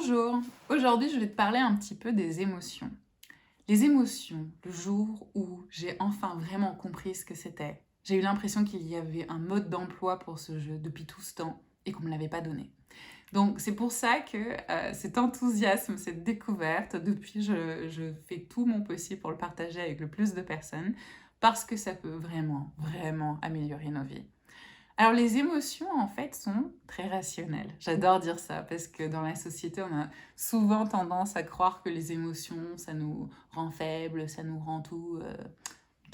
Bonjour, aujourd'hui je vais te parler un petit peu des émotions. Les émotions, le jour où j'ai enfin vraiment compris ce que c'était, j'ai eu l'impression qu'il y avait un mode d'emploi pour ce jeu depuis tout ce temps et qu'on ne me l'avait pas donné. Donc c'est pour ça que cet enthousiasme, cette découverte, depuis je fais tout mon possible pour le partager avec le plus de personnes parce que ça peut vraiment améliorer nos vies. Alors les émotions en fait sont très rationnelles. J'adore dire ça parce que dans la société on a souvent tendance à croire que les émotions ça nous rend faibles, ça nous rend tout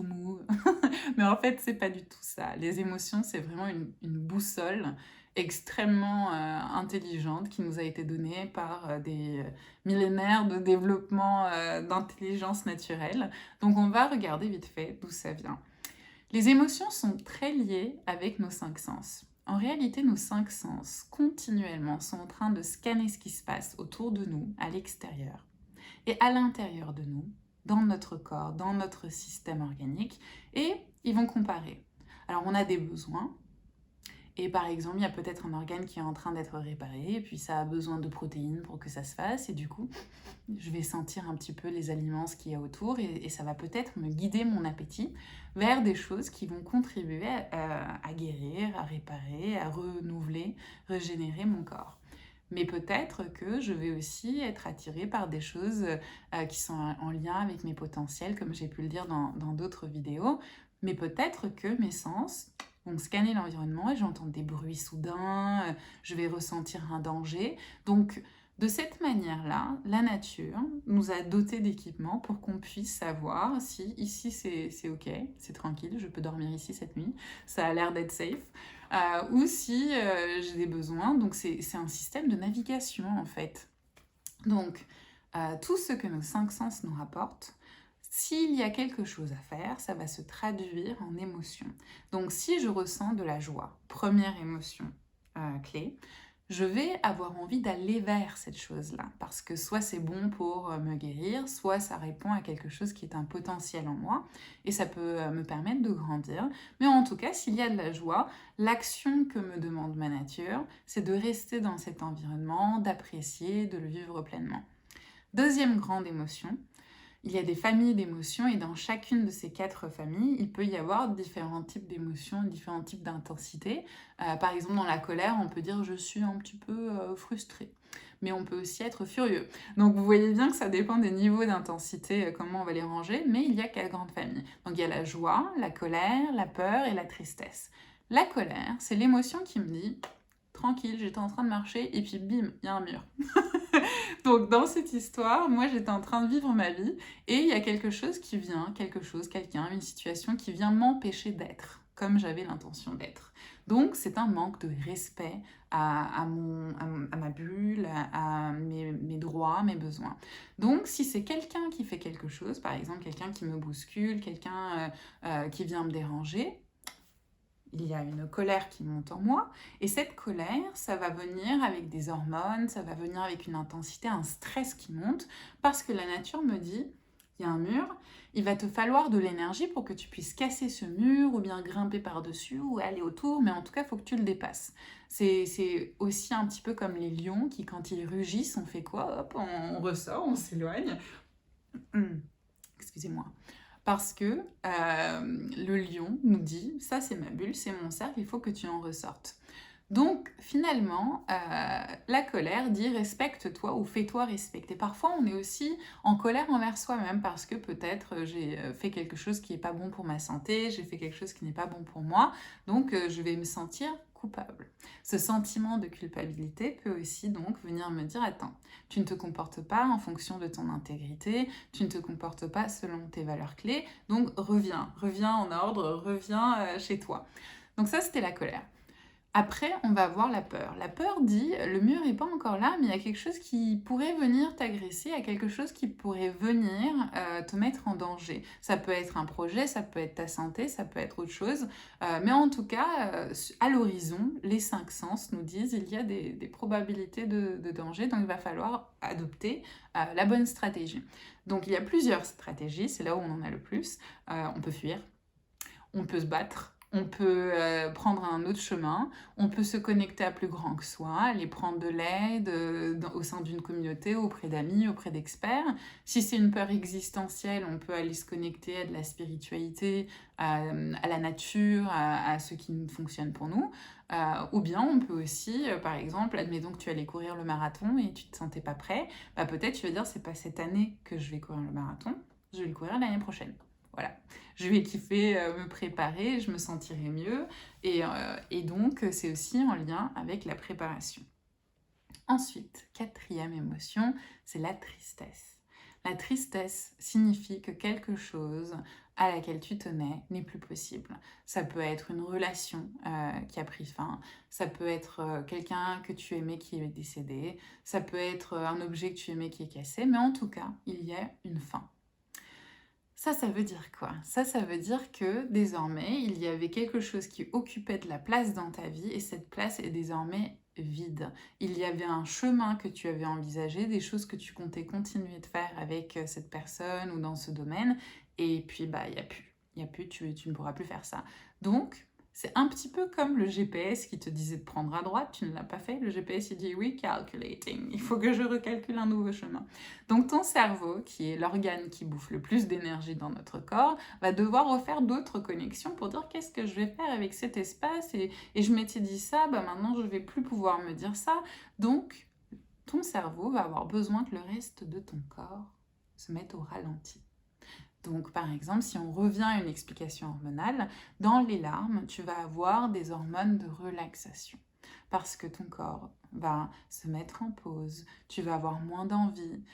mou. Mais en fait c'est pas du tout ça. Les émotions c'est vraiment une boussole extrêmement intelligente qui nous a été donnée par des millénaires de développement d'intelligence naturelle. Donc on va regarder vite fait d'où ça vient. Les émotions sont très liées avec nos cinq sens. En réalité, nos cinq sens, continuellement, sont en train de scanner ce qui se passe autour de nous, à l'extérieur, et à l'intérieur de nous, dans notre corps, dans notre système organique, et ils vont comparer. Alors, on a des besoins, et par exemple, il y a peut-être un organe qui est en train d'être réparé, et puis ça a besoin de protéines pour que ça se fasse, et du coup, je vais sentir un petit peu les aliments, ce qu'il y a autour, et ça va peut-être me guider mon appétit vers des choses qui vont contribuer à guérir, à réparer, à renouveler, régénérer mon corps. Mais peut-être que je vais aussi être attirée par des choses qui sont en lien avec mes potentiels, comme j'ai pu le dire dans d'autres vidéos. Mais peut-être que mes sens vont scanner l'environnement et j'entends des bruits soudains, je vais ressentir un danger. Donc, de cette manière-là, la nature nous a dotés d'équipements pour qu'on puisse savoir si ici c'est ok, c'est tranquille, je peux dormir ici cette nuit, ça a l'air d'être safe, ou si j'ai des besoins. Donc c'est un système de navigation en fait. Donc tout ce que nos cinq sens nous rapportent, s'il y a quelque chose à faire, ça va se traduire en émotion. Donc si je ressens de la joie, première émotion clé, je vais avoir envie d'aller vers cette chose-là, parce que soit c'est bon pour me guérir, soit ça répond à quelque chose qui est un potentiel en moi, et ça peut me permettre de grandir. Mais en tout cas, s'il y a de la joie, l'action que me demande ma nature, c'est de rester dans cet environnement, d'apprécier, de le vivre pleinement. Deuxième grande émotion, il y a des familles d'émotions et dans chacune de ces quatre familles, il peut y avoir différents types d'émotions, différents types d'intensité. Par exemple, dans la colère, on peut dire je suis un petit peu frustré, mais on peut aussi être furieux. Donc vous voyez bien que ça dépend des niveaux d'intensité, comment on va les ranger, mais il y a quatre grandes familles. Donc il y a la joie, la colère, la peur et la tristesse. La colère, c'est l'émotion qui me dit tranquille, j'étais en train de marcher et puis bim, il y a un mur. Donc dans cette histoire, moi j'étais en train de vivre ma vie et il y a quelque chose qui vient, quelque chose, quelqu'un, une situation qui vient m'empêcher d'être comme j'avais l'intention d'être. Donc c'est un manque de respect à ma bulle, à mes droits, mes besoins. Donc si c'est quelqu'un qui fait quelque chose, par exemple quelqu'un qui me bouscule, quelqu'un qui vient me déranger, il y a une colère qui monte en moi, et cette colère, ça va venir avec des hormones, ça va venir avec une intensité, un stress qui monte, parce que la nature me dit, il y a un mur, il va te falloir de l'énergie pour que tu puisses casser ce mur, ou bien grimper par-dessus, ou aller autour, mais en tout cas, il faut que tu le dépasses. C'est aussi un petit peu comme les lions qui, quand ils rugissent, on fait quoi? Hop, on ressort, on s'éloigne. Excusez-moi. Parce que le lion nous dit, ça c'est ma bulle, c'est mon cercle, il faut que tu en ressortes. Donc finalement, la colère dit respecte-toi ou fais-toi respecter. Parfois on est aussi en colère envers soi-même parce que peut-être j'ai fait quelque chose qui n'est pas bon pour ma santé, j'ai fait quelque chose qui n'est pas bon pour moi, donc je vais me sentir coupable. Ce sentiment de culpabilité peut aussi donc venir me dire attends, tu ne te comportes pas en fonction de ton intégrité, tu ne te comportes pas selon tes valeurs clés, donc reviens en ordre, reviens chez toi. Donc ça c'était la colère. Après, on va voir la peur. La peur dit, le mur n'est pas encore là, mais il y a quelque chose qui pourrait venir t'agresser, il y a quelque chose qui pourrait venir te mettre en danger. Ça peut être un projet, ça peut être ta santé, ça peut être autre chose. Mais en tout cas, à l'horizon, les cinq sens nous disent il y a des probabilités de danger, donc il va falloir adopter la bonne stratégie. Donc il y a plusieurs stratégies, c'est là où on en a le plus. On peut fuir, on peut se battre, On peut prendre un autre chemin, on peut se connecter à plus grand que soi, aller prendre de l'aide au sein d'une communauté, auprès d'amis, auprès d'experts. Si c'est une peur existentielle, on peut aller se connecter à de la spiritualité, à la nature, à ce qui fonctionne pour nous. Ou bien on peut aussi, par exemple, admettons que tu allais courir le marathon et tu ne te sentais pas prêt, bah peut-être tu vas dire c'est pas cette année que je vais courir le marathon, je vais le courir l'année prochaine. Voilà, je vais kiffer me préparer, je me sentirai mieux. Et donc, c'est aussi en lien avec la préparation. Ensuite, quatrième émotion, c'est la tristesse. La tristesse signifie que quelque chose à laquelle tu tenais n'est plus possible. Ça peut être une relation qui a pris fin, ça peut être quelqu'un que tu aimais qui est décédé, ça peut être un objet que tu aimais qui est cassé, mais en tout cas, il y a une fin. Ça veut dire quoi? Ça veut dire que désormais, il y avait quelque chose qui occupait de la place dans ta vie et cette place est désormais vide. Il y avait un chemin que tu avais envisagé, des choses que tu comptais continuer de faire avec cette personne ou dans ce domaine et puis bah il n'y a plus. Il n'y a plus, tu ne pourras plus faire ça. Donc, c'est un petit peu comme le GPS qui te disait de prendre à droite, tu ne l'as pas fait. Le GPS, il dit oui, calculating, il faut que je recalcule un nouveau chemin. Donc ton cerveau, qui est l'organe qui bouffe le plus d'énergie dans notre corps, va devoir refaire d'autres connexions pour dire qu'est-ce que je vais faire avec cet espace et je m'étais dit ça, bah maintenant je ne vais plus pouvoir me dire ça. Donc ton cerveau va avoir besoin que le reste de ton corps se mette au ralenti. Donc, par exemple, si on revient à une explication hormonale, dans les larmes, tu vas avoir des hormones de relaxation parce que ton corps va se mettre en pause, tu vas avoir moins d'envie,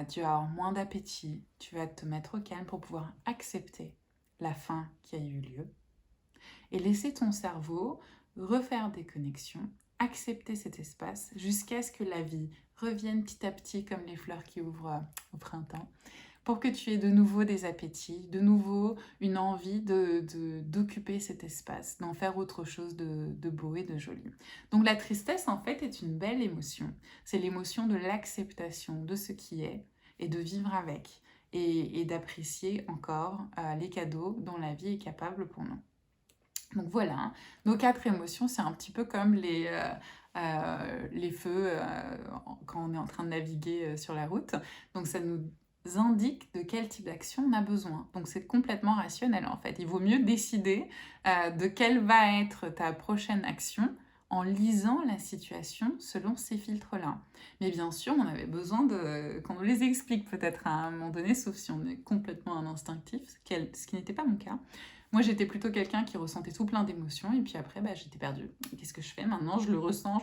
tu vas avoir moins d'appétit, tu vas te mettre au calme pour pouvoir accepter la fin qui a eu lieu et laisser ton cerveau refaire des connexions, accepter cet espace jusqu'à ce que la vie revienne petit à petit comme les fleurs qui ouvrent au printemps pour que tu aies de nouveau des appétits, de nouveau une envie d'occuper cet espace, d'en faire autre chose de beau et de joli. Donc la tristesse, en fait, est une belle émotion. C'est l'émotion de l'acceptation de ce qui est et de vivre avec et d'apprécier encore les cadeaux dont la vie est capable pour nous. Donc voilà, hein. Nos 4 émotions, c'est un petit peu comme les feux quand on est en train de naviguer sur la route. Donc ça nous indique de quel type d'action on a besoin. Donc c'est complètement rationnel en fait. Il vaut mieux décider de quelle va être ta prochaine action en lisant la situation selon ces filtres-là. Mais bien sûr, on avait besoin qu'on nous les explique peut-être à un moment donné, sauf si on est complètement un instinctif, ce qui n'était pas mon cas. Moi, j'étais plutôt quelqu'un qui ressentait tout plein d'émotions et puis après, bah, j'étais perdue. Qu'est-ce que je fais maintenant? Je le ressens à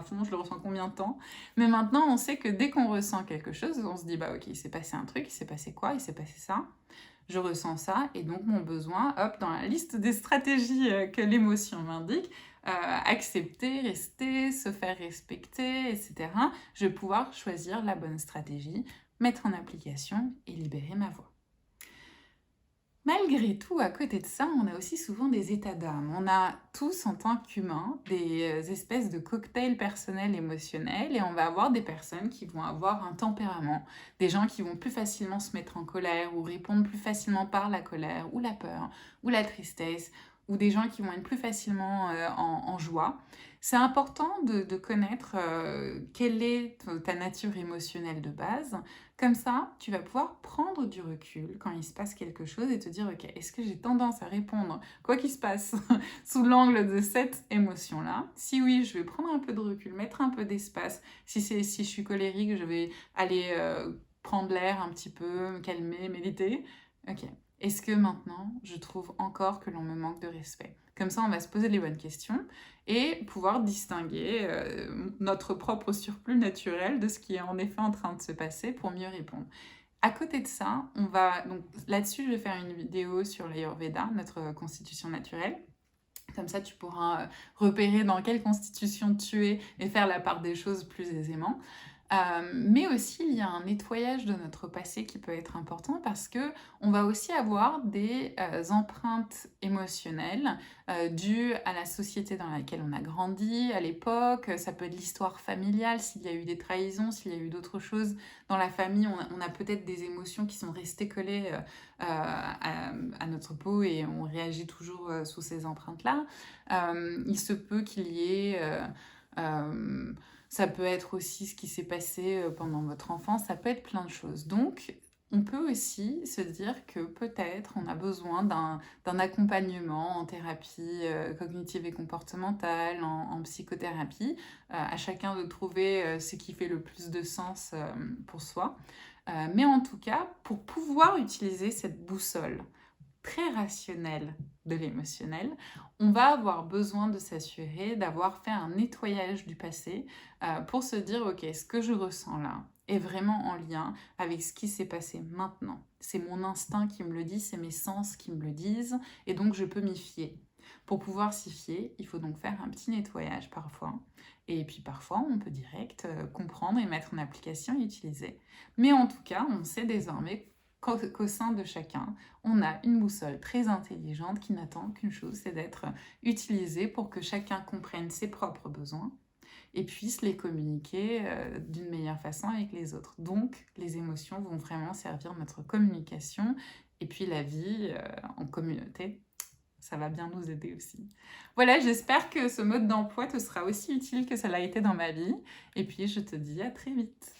fond, je le ressens combien de temps? Mais maintenant, on sait que dès qu'on ressent quelque chose, on se dit, bah ok, il s'est passé un truc, il s'est passé quoi? Il s'est passé ça. Je ressens ça et donc mon besoin, hop, dans la liste des stratégies que l'émotion m'indique, accepter, rester, se faire respecter, etc. Je vais pouvoir choisir la bonne stratégie, mettre en application et libérer ma voix. Malgré tout, à côté de ça, on a aussi souvent des états d'âme. On a tous, en tant qu'humains, des espèces de cocktails personnels émotionnels et on va avoir des personnes qui vont avoir un tempérament, des gens qui vont plus facilement se mettre en colère ou répondre plus facilement par la colère ou la peur ou la tristesse ou des gens qui vont être plus facilement en joie. C'est important de connaître quelle est ta nature émotionnelle de base. Comme ça, tu vas pouvoir prendre du recul quand il se passe quelque chose et te dire, ok, est-ce que j'ai tendance à répondre, quoi qu'il se passe, sous l'angle de cette émotion-là? Si oui, je vais prendre un peu de recul, mettre un peu d'espace. Si je suis colérique, je vais aller prendre l'air un petit peu, me calmer, méditer. Ok. Est-ce que maintenant, je trouve encore que l'on me manque de respect? Comme ça, on va se poser les bonnes questions et pouvoir distinguer notre propre surplus naturel de ce qui est en effet en train de se passer pour mieux répondre. À côté de ça, donc là-dessus, je vais faire une vidéo sur l'Ayurveda, notre constitution naturelle. Comme ça, tu pourras repérer dans quelle constitution tu es et faire la part des choses plus aisément. Mais aussi, il y a un nettoyage de notre passé qui peut être important parce que on va aussi avoir des empreintes émotionnelles dues à la société dans laquelle on a grandi, à l'époque. Ça peut être l'histoire familiale, s'il y a eu des trahisons, s'il y a eu d'autres choses dans la famille. On a peut-être des émotions qui sont restées collées à notre peau et on réagit toujours sous ces empreintes-là. Il se peut qu'il y ait... ça peut être aussi ce qui s'est passé pendant votre enfance, ça peut être plein de choses. Donc, on peut aussi se dire que peut-être on a besoin d'un accompagnement en thérapie cognitive et comportementale, en psychothérapie, à chacun de trouver ce qui fait le plus de sens pour soi. Mais en tout cas, pour pouvoir utiliser cette boussole très rationnelle de l'émotionnel, on va avoir besoin de s'assurer d'avoir fait un nettoyage du passé pour se dire, ok, ce que je ressens là est vraiment en lien avec ce qui s'est passé maintenant. C'est mon instinct qui me le dit, c'est mes sens qui me le disent, et donc je peux m'y fier. Pour pouvoir s'y fier, il faut donc faire un petit nettoyage parfois. Et puis parfois, on peut direct comprendre et mettre en application et utiliser. Mais en tout cas, on sait désormais qu'au sein de chacun, on a une boussole très intelligente qui n'attend qu'une chose, c'est d'être utilisée pour que chacun comprenne ses propres besoins et puisse les communiquer d'une meilleure façon avec les autres. Donc, les émotions vont vraiment servir notre communication et puis la vie en communauté. Ça va bien nous aider aussi. Voilà, j'espère que ce mode d'emploi te sera aussi utile que ça l'a été dans ma vie. Et puis, je te dis à très vite.